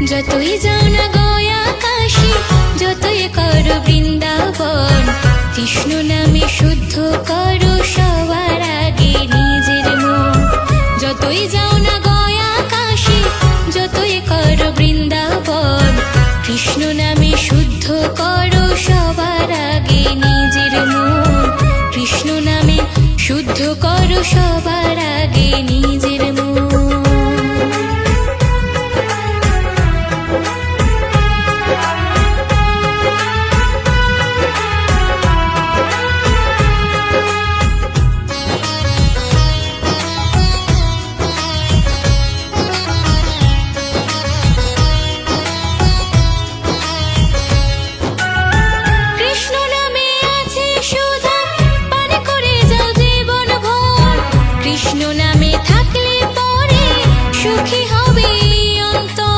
যতই যাও না গয়া কাশী, যতই করো বৃন্দাবন, কৃষ্ণ নামে শুদ্ধ করো সবার আগে নিজের মন। যতই যাও না গয়া কাশী, যতই করো বৃন্দাবন, কৃষ্ণ নামে শুদ্ধ করো সবার আগে নিজের মন। কৃষ্ণ নামে শুদ্ধ করো সবার আগে নিজের মন।